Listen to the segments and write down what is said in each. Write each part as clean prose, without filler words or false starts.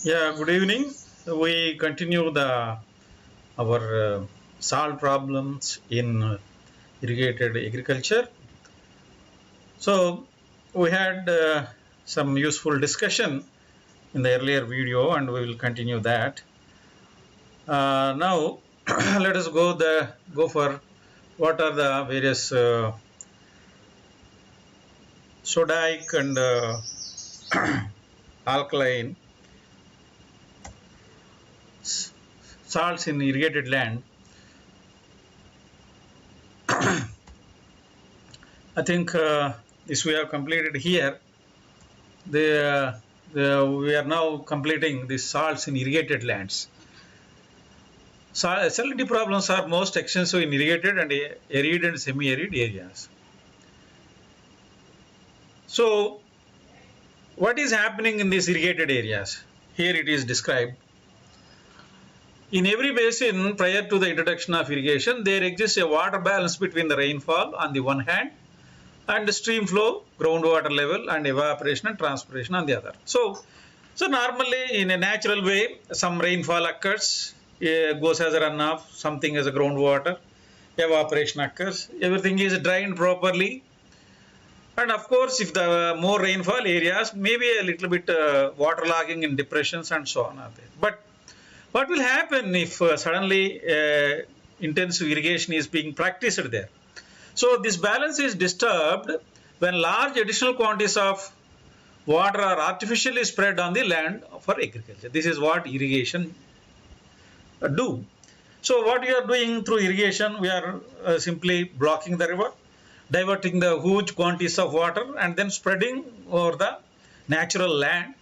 Yeah, good evening. We continue the our solve problems in irrigated agriculture. So we had some useful discussion in the earlier video, and we will continue that. Now let us go for what are the various sodic and alkaline salts in irrigated land. I think this we have completed here. We are now completing the salts in irrigated lands. Salinity problems are most extensive in irrigated and arid and semi-arid areas. So, what is happening in these irrigated areas? Here it is described. In every basin, prior to the introduction of irrigation, there exists a water balance between the rainfall on the one hand and the stream flow, groundwater level, and evaporation and transpiration on the other. So normally in a natural way, some rainfall occurs, goes as a runoff, something as a groundwater, evaporation occurs, everything is drained properly. And of course, if the more rainfall areas, maybe a little bit waterlogging in depressions and so on are there. But what will happen if suddenly intensive irrigation is being practiced there? So this balance is disturbed when large additional quantities of water are artificially spread on the land for agriculture. This is what irrigation do. So what we are doing through irrigation, we are simply blocking the river, diverting the huge quantities of water and then spreading over the natural land,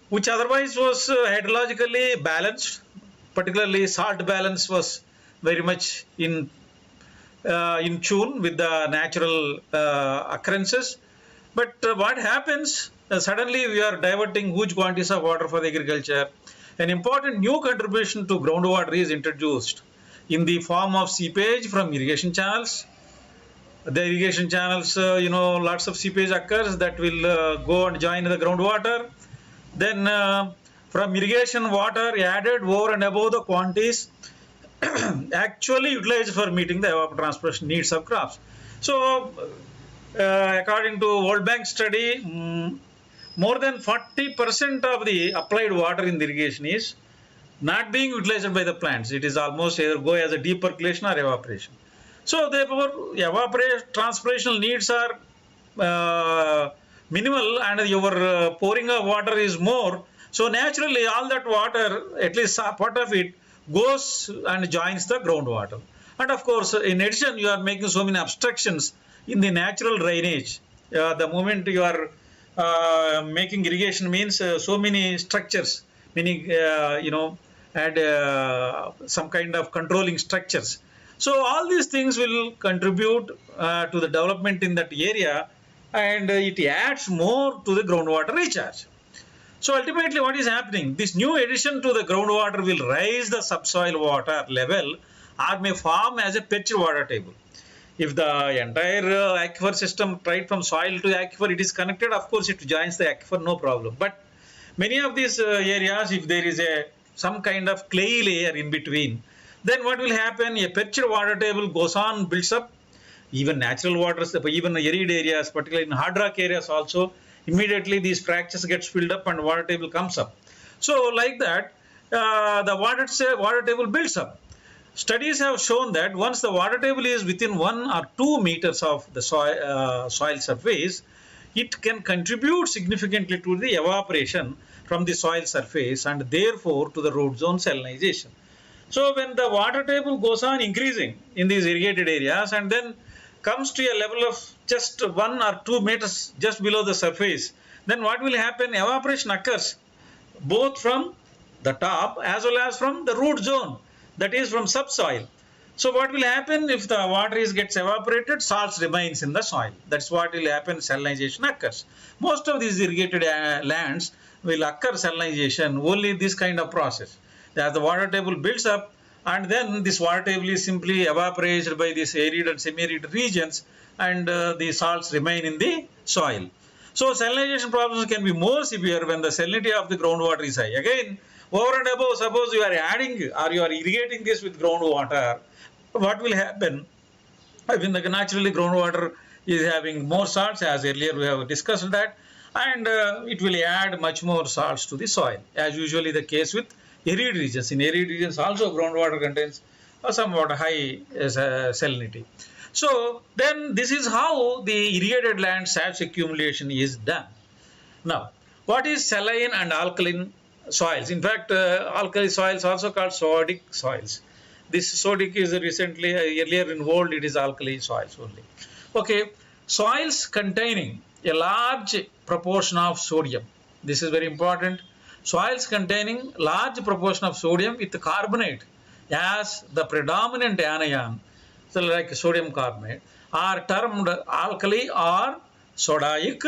which otherwise was hydrologically balanced, particularly salt balance was very much in tune with the natural occurrences. But what happens? Suddenly we are diverting huge quantities of water for the agriculture. An important new contribution to groundwater is introduced in the form of seepage from irrigation channels. The irrigation channels, lots of seepage occurs that will go and join the groundwater. Then from irrigation water added over and above the quantities actually utilized for meeting the evapotranspiration needs of crops. So, according to World Bank study, more than 40% of the applied water in the irrigation is not being utilized by the plants. It is almost either go as a deep percolation or evaporation. So, therefore, transpirational needs are minimal and your pouring of water is more. So, naturally, all that water, at least part of it, goes and joins the groundwater. And of course, in addition, you are making so many obstructions in the natural drainage. The moment you are making irrigation means so many structures, meaning, add some kind of controlling structures. So all these things will contribute to the development in that area, and it adds more to the groundwater recharge. So ultimately what is happening? This new addition to the groundwater will raise the subsoil water level or may form as a perched water table. If the entire aquifer system right from soil to aquifer it is connected, of course it joins the aquifer, no problem. But many of these areas, if there is some kind of clay layer in between, then what will happen? A perched water table goes on, builds up. Even natural waters, even arid areas, particularly in hard rock areas also, immediately these fractures gets filled up and water table comes up. So like that, the water table builds up. Studies have shown that once the water table is within 1 or 2 meters of the soil surface, it can contribute significantly to the evaporation from the soil surface and therefore to the root zone salinization. So when the water table goes on increasing in these irrigated areas and then comes to a level of just 1 or 2 meters just below the surface, then what will happen? Evaporation occurs both from the top as well as from the root zone, that is from subsoil. So what will happen if the water gets evaporated? Salts remains in the soil. That's what will happen. Salinization occurs. Most of these irrigated lands will occur salinization only this kind of process. As the water table builds up, and then this water table is simply evaporated by these arid and semi-arid regions, and the salts remain in the soil. So salinization problems can be more severe when the salinity of the groundwater is high. Again, over and above, suppose you are adding or you are irrigating this with groundwater, what will happen? I mean, naturally groundwater is having more salts, as earlier we have discussed that, and it will add much more salts to the soil, as usually the case with arid regions. In arid regions also groundwater contains somewhat high salinity. So then this is how the irrigated land salts accumulation is done. Now, what is saline and alkaline soils? In fact, alkali soils also called sodic soils. This sodic is recently, earlier in world, it is alkali soils only. Okay, soils containing a large proportion of sodium. This is very important. Soils containing large proportion of sodium with carbonate as the predominant anion, so like sodium carbonate, are termed alkali or sodic,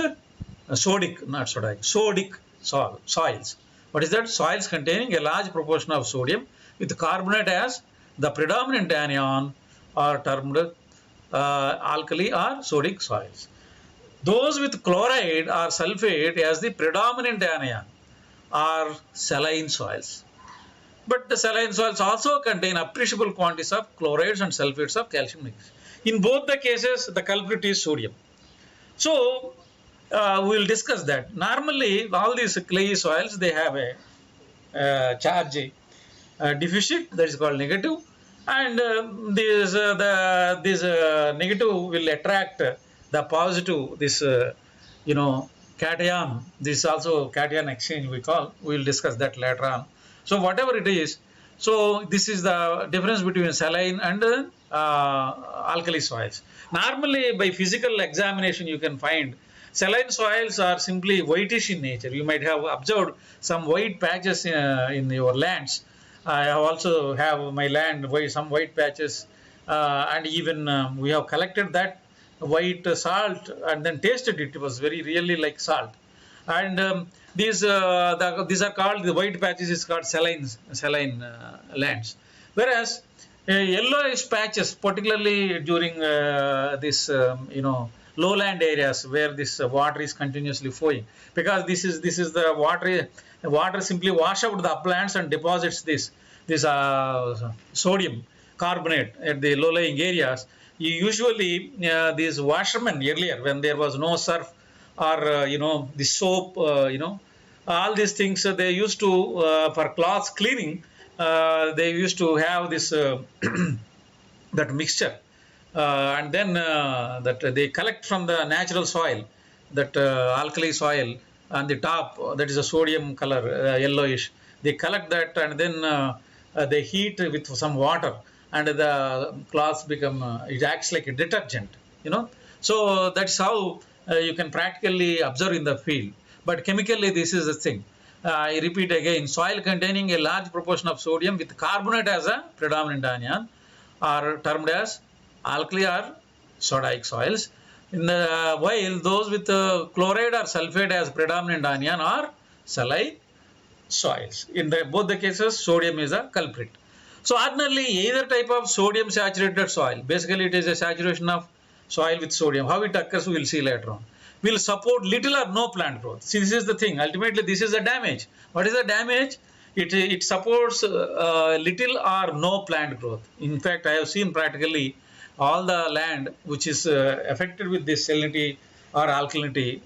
sodic soils. What is that? Soils containing a large proportion of sodium with carbonate as the predominant anion are termed alkali or sodic soils. Those with chloride or sulfate as the predominant anion are saline soils. But the saline soils also contain appreciable quantities of chlorides and sulfates of calcium. In both the cases, the culprit is sodium. So, we will discuss that. Normally, all these clay soils, they have a charge deficit, that is called negative, and this negative will attract the positive, this cation. This is also cation exchange we will discuss that later on. So whatever it is, so this is the difference between saline and alkali soils. Normally by physical examination you can find saline soils are simply whitish in nature. You might have observed some white patches in your lands. I also have my land some white patches, and even we have collected that white salt and then tasted it. It was really like salt. And these are called, the white patches is called saline lands. Whereas yellowish patches, particularly during this lowland areas where this water is continuously flowing, because this is the water simply wash out the uplands and deposits this sodium carbonate at the low-lying areas. Usually these washermen earlier, when there was no surf or the soap, all these things they used to for cloths cleaning, they used to have this that mixture, and then that they collect from the natural soil, that alkali soil on the top, that is a sodium color, yellowish. They collect that and then they heat with some water, and the cloths become, it acts like a detergent, So that's how you can practically observe in the field. But chemically, this is the thing. I repeat again, soil containing a large proportion of sodium with carbonate as a predominant anion are termed as alkali or sodic soils. While those with chloride or sulfate as predominant anion are saline soils. In both the cases, sodium is a culprit. So ordinarily, either type of sodium saturated soil, basically it is a saturation of soil with sodium. How it occurs, we will see later on. Will support little or no plant growth. See, this is the thing. Ultimately, this is the damage. What is the damage? It supports little or no plant growth. In fact, I have seen practically all the land which is affected with this salinity or alkalinity,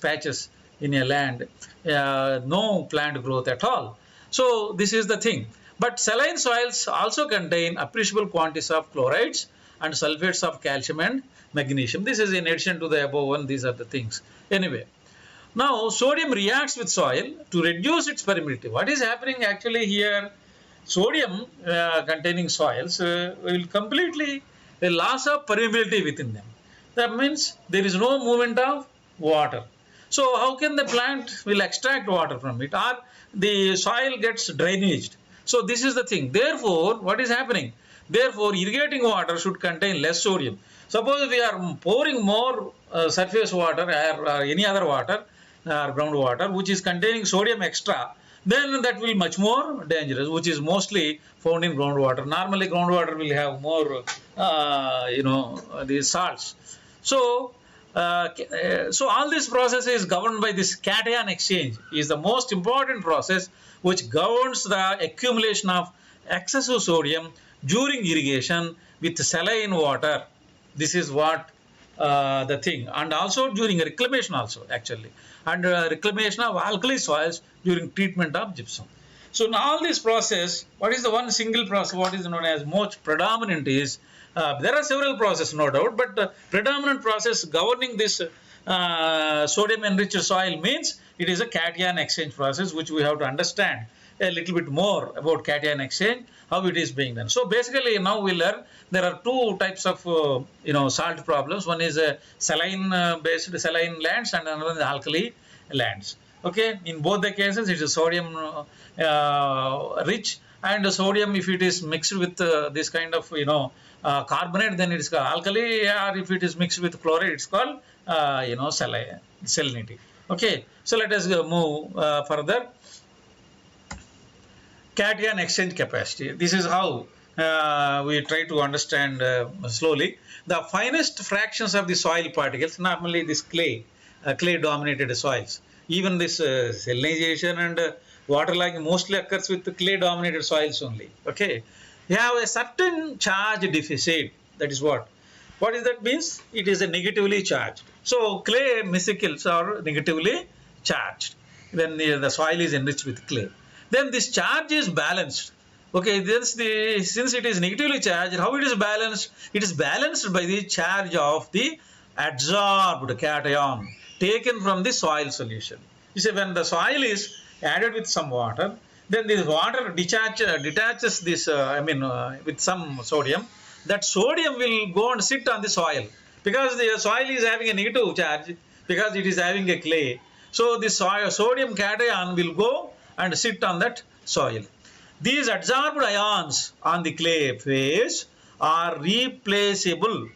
patches in a land, no plant growth at all. So this is the thing. But saline soils also contain appreciable quantities of chlorides and sulfates of calcium and magnesium. This is in addition to the above one. These are the things. Anyway, now sodium reacts with soil to reduce its permeability. What is happening actually here? Sodium containing soils will completely a loss of permeability within them. That means there is no movement of water. So how can the plant will extract water from it, or the soil gets drainaged? So this is the thing. Therefore, what is happening? Therefore, irrigating water should contain less sodium. Suppose we are pouring more surface water or any other water, groundwater, which is containing sodium extra, then that will be much more dangerous, which is mostly found in groundwater. Normally, groundwater will have more, these salts. So, So all this process is governed by this cation exchange. Is the most important process which governs the accumulation of excessive sodium during irrigation with saline water. This is what the thing, and also during reclamation also actually, and reclamation of alkali soils during treatment of gypsum. So in all this process, what is the one single process, what is known as most predominant is, there are several processes no doubt, but the predominant process governing this sodium enriched soil means it is a cation exchange process, which we have to understand a little bit more about cation exchange, how it is being done. So basically now we learn there are two types of salt problems. One is saline based saline lands, and another is alkali lands. Okay, in both the cases it is sodium rich, and sodium, if it is mixed with this kind of carbonate, then it is called alkali, or if it is mixed with chloride, it's called salinity. Okay, so let us move further. Cation exchange capacity. This is how we try to understand slowly. The finest fractions of the soil particles, normally this clay dominated soils, even this salinization and waterlogging mostly occurs with the clay dominated soils only. Okay, you have a certain charge deficit. That is what is that means? It is a negatively charged. So clay vesicles are negatively charged when the soil is enriched with clay. Then this charge is balanced. Okay, since it is negatively charged, how it is balanced? It is balanced by the charge of the adsorbed cation taken from the soil solution. You see, when the soil is added with some water, then this water detaches this, with some sodium. That sodium will go and sit on the soil, because the soil is having a negative charge, because it is having a clay. So the sodium cation will go and sit on that soil. These adsorbed ions on the clay phase are replaceable.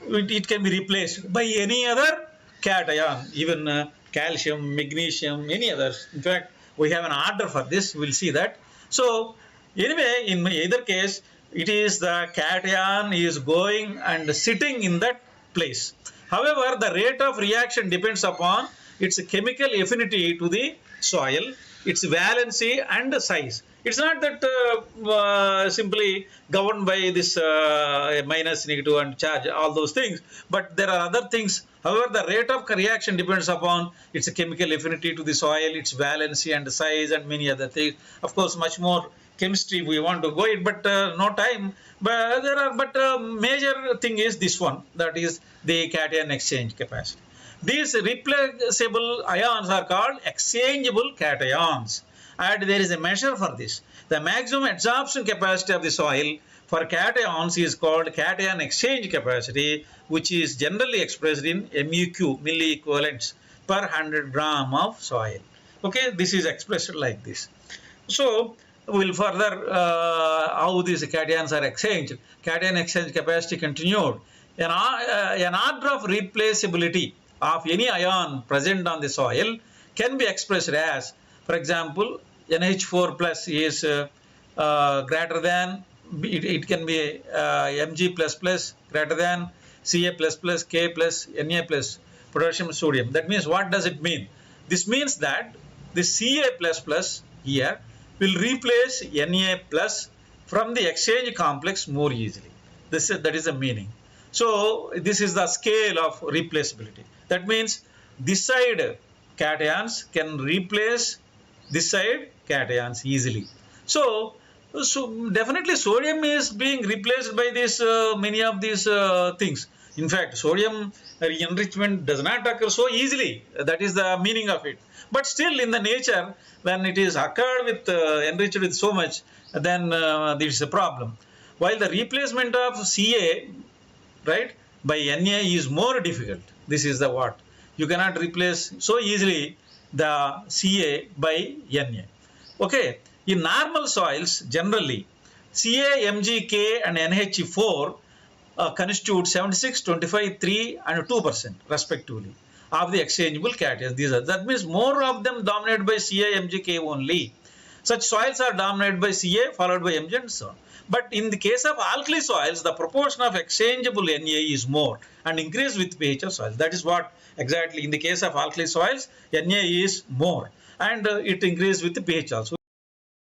It can be replaced by any other cation, even calcium, magnesium, any others. In fact, we have an order for this. We'll see that. So anyway, in either case, it is the cation is going and sitting in that place. However, the rate of reaction depends upon its chemical affinity to the soil, its valency and size. It's not that simply governed by this minus, negative and charge, all those things, but there are other things. However, the rate of reaction depends upon its chemical affinity to the soil, its valency and size, and many other things. Of course, much more chemistry we want to go in, but no time. But major thing is this one, that is the cation exchange capacity. These replaceable ions are called exchangeable cations, and there is a measure for this. The maximum adsorption capacity of the soil for cations is called cation exchange capacity, which is generally expressed in MeQ, milliequivalents per 100 gram of soil. Okay, this is expressed like this. So we'll further how these cations are exchanged. Cation exchange capacity continued. An order of replaceability of any ion present on the soil can be expressed as, for example, NH4 plus is greater than, it can be Mg plus plus greater than Ca plus plus K plus Na plus potassium sodium. That means, what does it mean? This means that the Ca plus plus here will replace Na plus from the exchange complex more easily. That is the meaning. So this is the scale of replaceability. That means this side cations can replace this side cations easily. So definitely sodium is being replaced by this many of these things. In fact, sodium enrichment does not occur so easily. That is the meaning of it. But still, in the nature, when it is occurred with enriched with so much, then there is a problem. While the replacement of Ca, right, by Na is more difficult. This is the what. You cannot replace so easily the Ca by Na. Okay. In normal soils, generally, Ca, Mg, K and NH4 constitute 76, 25, 3 and 2% respectively of the exchangeable cations. That means more of them dominated by Ca, Mg, K only. Such soils are dominated by Ca followed by Mg and so on. But in the case of alkali soils, the proportion of exchangeable Na is more and increase with pH of soils. That is what exactly in the case of alkali soils, Na is more and it increases with the pH also.